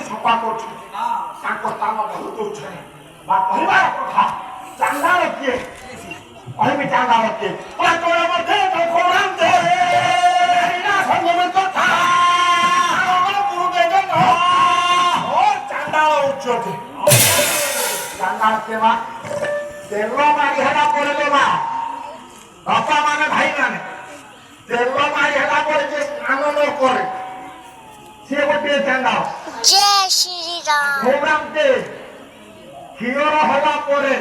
ସଫା କରୁଛନ୍ତି ତାଙ୍କ ସ୍ଥାନ ବହୁତ ଉଚ୍ଚରେ ବା କହିବାର କଥା ଚାଙ୍ଗାଳ କିଏ କହିବି ଚାଙ୍ଗାଳ କିଏ ପାଚଳ ମଧ୍ୟ ସଙ୍ଗମ କଥା ଚାଙ୍ଗାଳ ଉଚ୍ଚତେ ଚାଙ୍ଗାଳ କିଏ ମା ତେଲ ମାରି ହେଲା ପରେ ଦେବା ବାପା ମାନେ ଭାଇ ମାନେ ତେଲ ମାରି ହେଲା ପରେ ଯେ ସ୍ନାନ ନ করে সে গোটিয়ে চাঙ্গাল জয় শ্রীরাম প্রোগ্রামকে ক্ষীর হওয়া পরে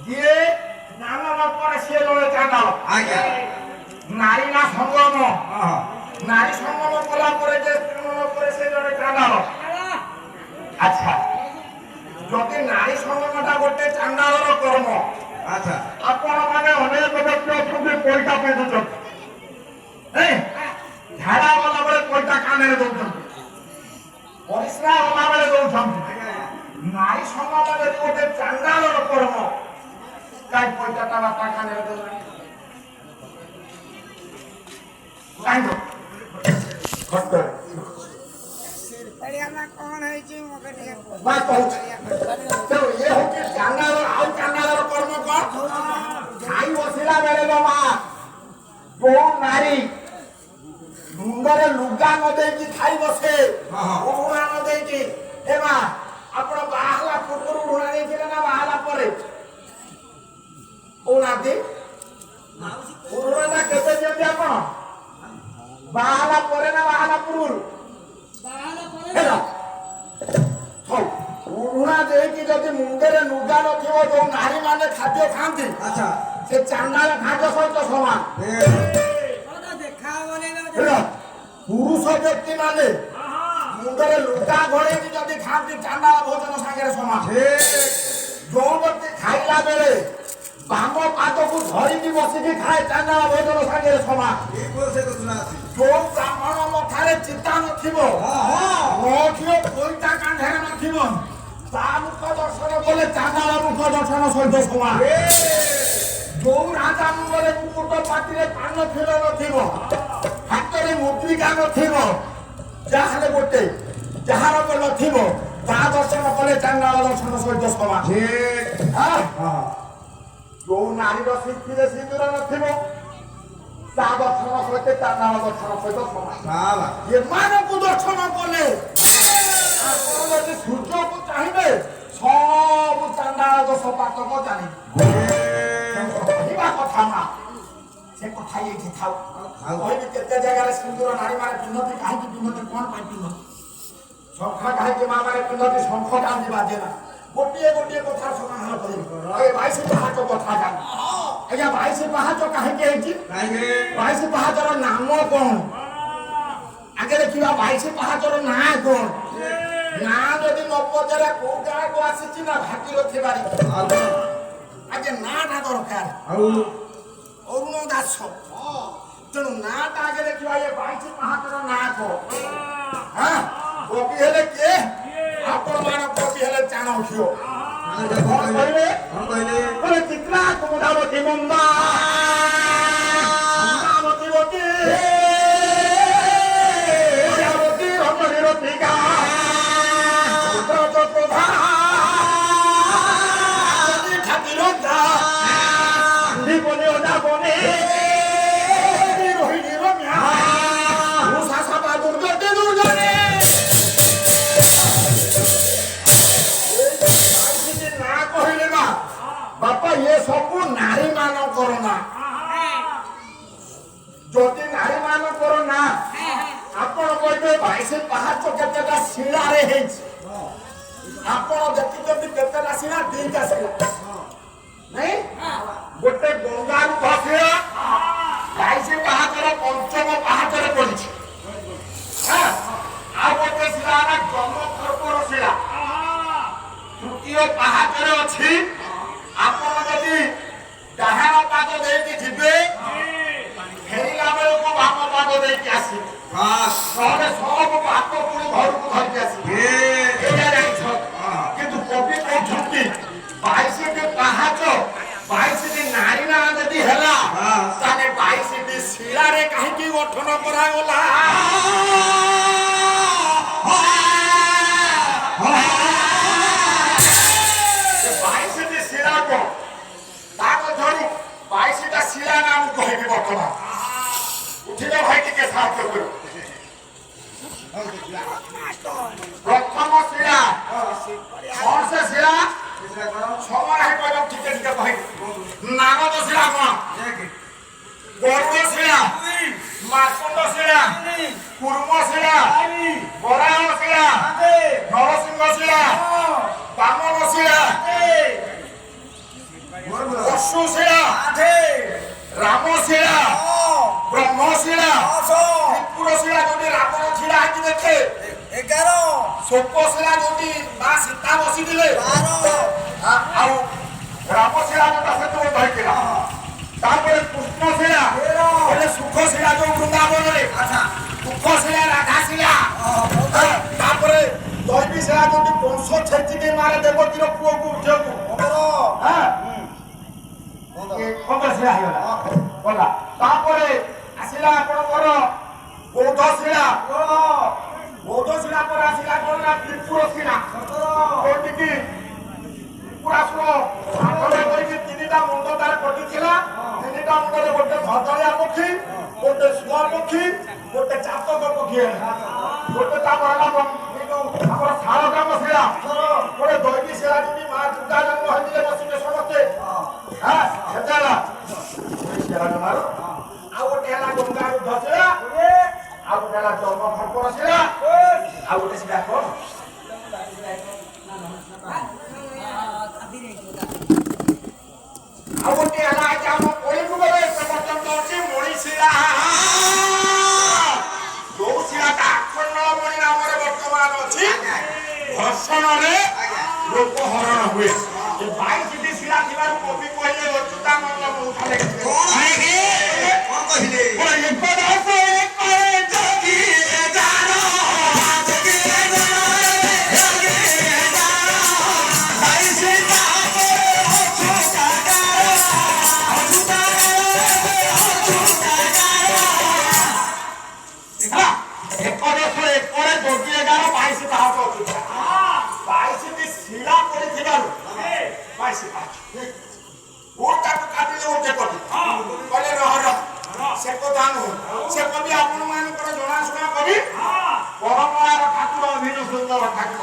যে স্নান ন করে সে জনে চাঙ্গাল নারী না সঙ্গম নারী সঙ্গম কলা পরে যে স্নান ন করে সে জনে চাঙ্গাল আচ্ছা যদি নারী সঙ্গমটা গোটে চাঙ্গালর কর্ম আচ্ছা আপন মানে অনেক ব্যক্তি অଛନ୍ତି পয়সা পেঁধুଛନ୍ତି ঝাড়া গলা বেড়ে পয়সা কানের দৌড়ଛନ୍ତି ପରିସ୍ରା ଗଲା ବେଳେ ଦଉଛନ୍ତି ନାରୀ ସଙ୍ଗମ ଯଦି ଗୋଟେ ଚାଙ୍ଗାଳର କର୍ମ କାହିଁ ପଇସାଟା ବାପା କାନରେ ଦେଲାଣି କାହିଁକି ଖଟରେ କଣ ହେଇଛି ମା କହୁଛି ତେଣୁ ଇଏ ହଉଛି ଚାଙ୍ଗାଳ ଆଉ ଚାଙ୍ଗାଳର କର୍ମ କଣ ଖାଇ ବସିଲା ବେଳେ ବା ମା କୋଉ ନାରୀ ମୁଣ୍ଡରେ ଲୁଗା ନ ଦେଇକି ଖାଇ ବସେ ଉଢୁଣା ନ ଦେଇକି ଏ ମା ଆପଣ ବାହାହେଲା ପୂର୍ବରୁ ଉଢୁଣା ଦେଇଥିଲେ ନା ବାହାହେଲା ପରେ କହୁନାହାନ୍ତି ଉଢୁଣାଟା କେବେ ଦିଅନ୍ତି ଆପଣ ବାହାହେଲା ପରେ ନା ବାହାହେଲା ପୂର୍ବରୁ ଉଢୁଣା ଦେଇକି ଯଦି ମୁଣ୍ଡରେ ଲୁଗା ନଥିବ ଯୋଉ ନାରୀ ମାନେ ଖାଦ୍ୟ ଖାଆନ୍ତି ସେ ଚାଣ୍ଡାଳ ଖାଦ୍ୟ ସହିତ ସମାନ পুরুষ ব্যক্তি মানে মুন্ডরে লুগা ঘড়েইকি যদি খাঁতি চান্ডাল ভোজন সাঙ্গে সমান ଯେଉଁ ବ୍ୟକ୍ତି ଖାଇଲା ବେଳେ ବାମ ପାଦକୁ ଧରିକି ବସିକି ଖାଏ ଚାଣ୍ଡାଳ ଭୋଜନ ସାଙ୍ଗରେ ସମାନ ଯୋଉ ବ୍ରାହ୍ମଣ ମଥାରେ ଚିତା ନଥିବ ନଥିବ ପଇତା କାନ୍ଧରେ ନଥିବ ତା ମୁଖ ଦର୍ଶନ କଲେ ଚାଣ୍ଡାଳ ମୁଖ ଦର୍ଶନ ସହିତ ସମାନ ଯୋଉ ରାଜା ମୁଣ୍ଡରେ ମୁକୁଟ ପାଟିରେ ପାନ ଫିଲ ନଥିବ ହାତରେ ମୁଦ୍ରିକା ନଥିବ ଯାହାହେଲେ ଗୋଟେ ଯାହାର ନଥିବ ତା ଦର୍ଶନ କଲେ ଚାଣ୍ଡାଳ ଦର୍ଶନ ସହିତ ସମାନ ଯୋଉ ନାରୀର ସିନ୍ଥିରେ ସିନ୍ଦୁର ନଥିବ ତା ଦର୍ଶନ ସହିତ ଚାଣ୍ଡାଳ ଦର୍ଶନ ସହିତ ସମାନ ଏମାନଙ୍କୁ ଦର୍ଶନ କଲେ ଆପଣ ଯଦି ସୂର୍ଯ୍ୟକୁ ଚାହିଁବେ ସବୁ ଚାଣ୍ଡାଳ ଦୋଷ ପାତକ ଜାଣିବେ କହିବା କଥା ମା ସେ କଥା ଏଇଠି ଥାଉ କହିବି କେତେ ଜାଗାରେ ସିନ୍ଦୁର ନାରୀ ମାନେ ପିନ୍ଧନ୍ତି କାହିଁକି ପିନ୍ଧନ୍ତି କଣ ପାଇଁ ପିନ୍ଧନ୍ତି ଶଙ୍ଖ କାହିଁକି ମା ମାନେ ପିନ୍ଧନ୍ତି ଶଙ୍ଖ କାହିଁକି ବାଜେ ନା ଗୋଟିଏ ଗୋଟିଏ କଥା ସମାଧାନ କରିବି ଏ 22 ପାହାଚ କଥା ଜାଣି ଆଜ୍ଞା 22 ପାହାଚ କାହିଁକି ହେଇଛି 22 ପାହାଚର ନାମ କଣ ଆଗେ ଦେଖିବା 22 ପାହାଚର ନାଁ କଣ ନାଁ ଯଦି ନ ପଚାରେ କୋଉ ଗାଁକୁ ଆସିଛି ନା ଭାଗୀରଥୀ ବାରି ଆଗେ ନାଁଟା ଦରକାର ଅରୁଣ ଦାସ ତେଣୁ ନାଁଟା ଆଗେ ଦେଖିବା ଏ 22 ପାହାଚର ନାଁ କଣ କବି ହେଲେ କିଏ ଆପଣ ମାନ କବି ହେଲେ ଚାଣକ୍ୟ କହିଲେ ଚିତ୍ରା କୁମୁଦାବତୀ ମନ୍ଦା ସବୁ ନାରୀ ମାନଙ୍କର ନା ଯଦି ନାରୀ ମାନଙ୍କର ନା ଆପଣ କହିବେ 22 ପାହାଚ କେତେଟା ଶିଳାରେ ହେଇଛି ଆପଣ ଦେଖିଛନ୍ତି କେତେଟା ଶିଳା ଦିଟା ଶିଳା ନାଇଁ ଗୋଟେ ଗଙ୍ଗାରୁ ଖସିଲା 22 ପାହାଚର ପଞ୍ଚମ ପାହାଚରେ ପଡିଛି ଆଉ ଗୋଟେ ଶିଳା ହେଲା ଜନ୍ମକର୍ପର ଶିଳା ତୃତୀୟ ପାହାଚରେ ଅଛି ଆପଣ ଯଦି ଡାହାଣ ପାଦ ଦେଇକି ଯିବେ ଫେରିଲା ବେଳକୁ ବାମ ପାଦ ଦେଇକି ଆସିବେ ନହେଲେ ସବୁ ପାଦ ପୁଣି ଘରକୁ ଧରିକି ଆସିବେ ଏଇଟା ଜାଣିଛ କିନ୍ତୁ କବି କହୁଛନ୍ତି 22ଟି ପାହାଚ 22ଟି ନାରୀ ନାଁ ଯଦି ହେଲା ତାହେଲେ 22ଟି ଶିଳାରେ କାହିଁକି ଗଠନ କରାଗଲା প্রথম শিলা কোন সে শিলা সবার হে কইব ঠিক ঠিক কই নারদ শিলা কোন গর্গ শিলা মার্কণ্ড শিলা কুর্ম শিলা বরাহ শিলা নরসিংহ শিলা বামন শিলা অশ্ব শিলা রাম শিলা ব্রহ্ম শিলা ত্রিপুর শিলা যদি রাবণ শিলা আঁকি দেখে 11 শোক শিলা যদি মা সীতা বসি দিলে 12 ଆଉ রাম শিলা যেটা সেটা ধরিଥିଲା তারপরে কৃষ্ণ শিলা বলে সুখ শিলা যে বৃন্দাবনে দুঃখ শিলা রাধা শিলা তারপরে দৈবী শিলা যদি বংশ ছেচিকে মারে দেবতীর পুଅକୁ ଝିଅକୁ হ্যাঁ কত শিলা হইলা বলা তারপরে আসিলা আপনার বৌদ্ধ শিলা বৌদ্ধ শিলা পরে আসিলা কোন না ত্রিপুর শিলা কোটিকি ত্রিপুরাসুর সাধনা করিকি তিনটা মুন্ড তার কটিছিলা তিনটা মুন্ডরে গোটে ধতলিয়া পক্ষী গোটে শুয়া পক্ষী গোটে চাতক পক্ষী গোটে তারপর আমার শারদাম শিলা গোটে দৈবী শিলা যদি মা দুর্গা জন্ম হয়েছিল বসিবে সমস্তে হ্যাঁ সেটা শিলা জমার ଆଉ ଗୋଟେ ହେଲା ଗଙ୍ଗା ରୁଦ୍ଧ ଶିଳା ଆଉ ଗୋଟେ ହେଲା ଜନ୍ମ ଖର୍ପର ଶିଳା ଆଉ ଗୋଟେ ଶିଳା କଣ ଆଉ ଗୋଟେ ହେଲା ଯେ ଆମ କଳିଯୁଗରେ ଏବେ ପର୍ଯ୍ୟନ୍ତ ଅଛି ମଣି ଶିଳା ଯୋଉ ଶିଳାଟା ଆଖଣ୍ଡଳ ମଣି ନାମରେ ବର୍ତ୍ତମାନ ଅଛି ଘର୍ଷଣରେ ଲୋକ ହରଣ ହୁଏ ଏ 22ଟି ଶିଳା ଥିବାରୁ କବି କହିଲେ ଅଚ୍ୟୁତାନନ୍ଦ ମଉସା ଲେଖିଥିଲେ କଣ କହିଲେ ସେ କଥା ନୁହଁ ସେ କବି ଆପଣ ମାନଙ୍କର ଜଣାଶୁଣା କବି ପରମ୍ପରାର ଠାକୁର ଅଭିନ ସୁନ୍ଦର ଠାକୁର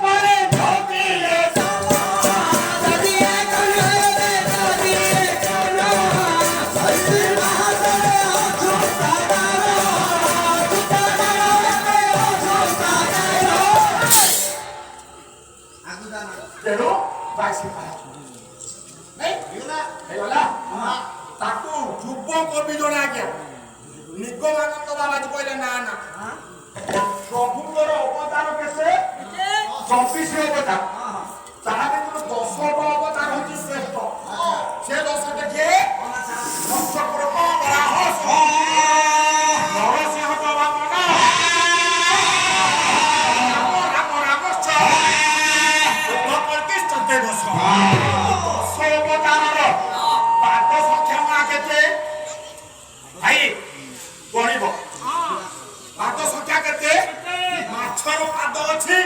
Hare ନିଗମାନନ୍ଦ ବାବାଜୀ କହିଲେ ନା ନା ପ୍ରଭୁଙ୍କର ଅବତାର କେତେ 24 ଅବତାର ତା ଭିତରୁ 10ଟା ଅବତାର ହଉଛି ଶ୍ରେଷ୍ଠ ସେ 10ଟା କିଏ ମତ୍ସ୍ୟକୂର୍ମ ବରାହ ନରସିଂହ ବାମନ ରାମ ରାମଶ୍ଚ ବୁଦ୍ଧକଳ୍କିଶ୍ଚ ଦେବସ 10 ଅବତାରର ପାଦ ସଂଖ୍ୟା ମା କେତେ ଭାଇ ଗଣିବ ପାଦ ସଂଖ୍ୟା କେତେ ମାଛର ପାଦ ଅଛି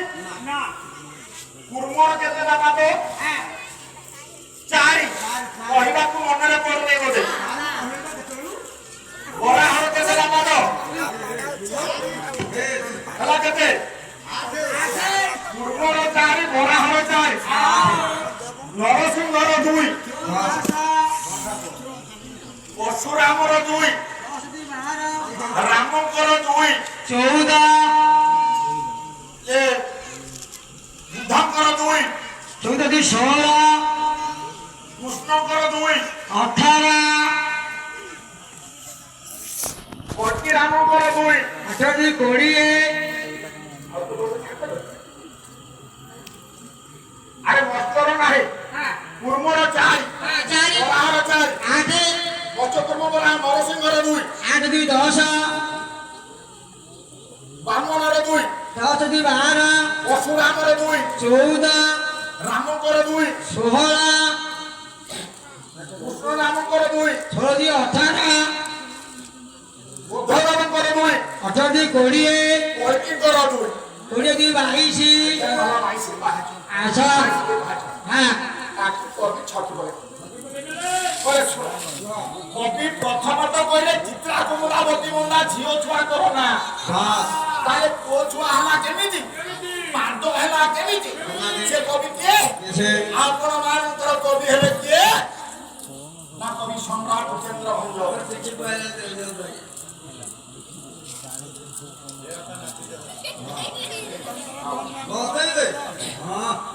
କୁର୍ମର କେତେଟା ପାଦ 4 କହିବାକୁ ମନରେ ପଡୁନି ବୋଧେ ବରାହର କେତେଟା ପାଦ ହେଲା କେତେ କୁର୍ମର 4 ବରାହର 4 ନରସିଂହର 2 ପଶୁରାମର 2 ରାମଙ୍କର 2 14 ଏ ବୁଦ୍ଧଙ୍କର 2 14 की 16 କୃଷ୍ଣଙ୍କର 2 18 କଳ୍କି ରାମଙ୍କର 2 18 की 20 ଆରେ ମସ୍ତର ନାହିଁ କୁର୍ମର 4 ବରାହର 4 8 ପଞ୍ଚକର୍ମ ବରାହ ନରସିଂହର 2 8 की 10 ବାମନର 2 10 की 12 ପଶୁରାମର 2 14 ରାମଙ୍କର 2 16 କୃଷ୍ଣ ରାମଙ୍କର 2 16 की 18 ବୁଦ୍ଧ ରାମଙ୍କର 2 18 की 20 କଳ୍କିଙ୍କର 2 20 की 22 ଆସ ହଁ କବି ପ୍ରଥମତ କହିଲେ ଚିତ୍ରା କୁମୁଦାବତୀ ମୁଣ୍ଡା ଝିଅ ଛୁଆଙ୍କର ନା ତାହେଲେ ପୁଅ ଛୁଆ ହେଲା କେମିତି ପାଦ ହେଲା କେମିତି ସେ କବି କିଏ ଆପଣ ମାନଙ୍କର କବି ହେଲେ କିଏ ନା କବି ସମ୍ରାଟ ଉପେନ୍ଦ୍ର ଭଞ୍ଜ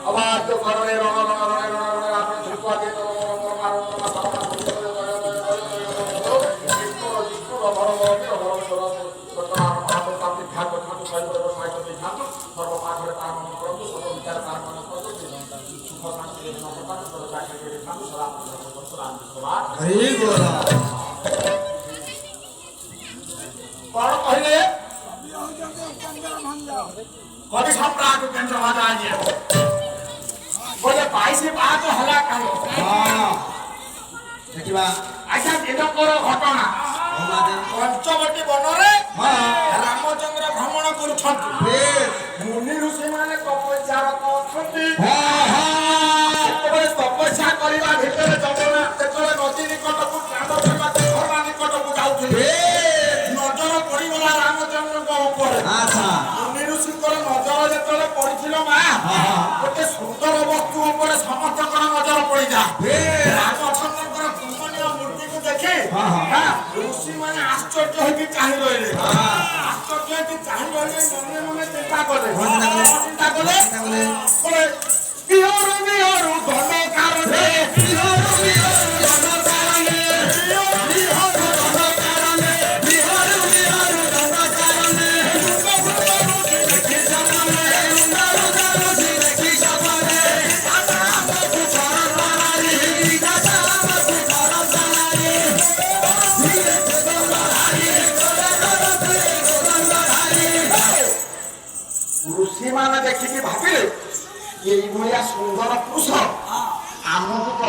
আবার তো করণে রণ রণ রণ রণ রণ আপন ত্রিপাদে हरि बोला कौन कहले कवि सम्राट उपेन्द्र भञ्ज आइए बोले 22 बात हला काहे हां देखिबा आइसा दिनकर घटना पंचवटी बनरे रामचंद्र भ्रमण करुछंती मुनि ऋषि माने तपस्यारत अछंती तपस्या करिबा भितरे जमुना तेतरे नदी निकटकु चाँद देवा धर्मा निकटकु जाउथिले नजर पड़िगला रामचंद्रଙ୍କ ଉପରେ अच्छा मुनि ऋषिଙ୍କର ନଜର ଯେତେବେଳେ ପଡିছিল ମା ଗୋଟେ ସୁନ୍ଦର ବସ୍ତୁ ଉପରେ ସମସ୍ତଙ୍କର ନଜର ପଡିଯାଏ ରାମଚନ୍ଦ୍ରଙ୍କର ପୂର୍ଣ୍ଣନୀୟ ମୂର୍ତ୍ତିକୁ ଦେଖି ऋषि माने आश्चर्य होती चाहि रहले आश्चर्य होती चाहि रहले मने मने चिंता कले बोले बिहार बिहार धनकार रे बिहार बिहार धनकार रे बिहार धनकार रे बिहार बिहार धनकार रे देखि सपने उंदर देखि सपने दादा को घर बनारी दादा को घर बनारी ऋषि माने देखिकी भाबिले एई भलिया सुंदर पुरुष आमको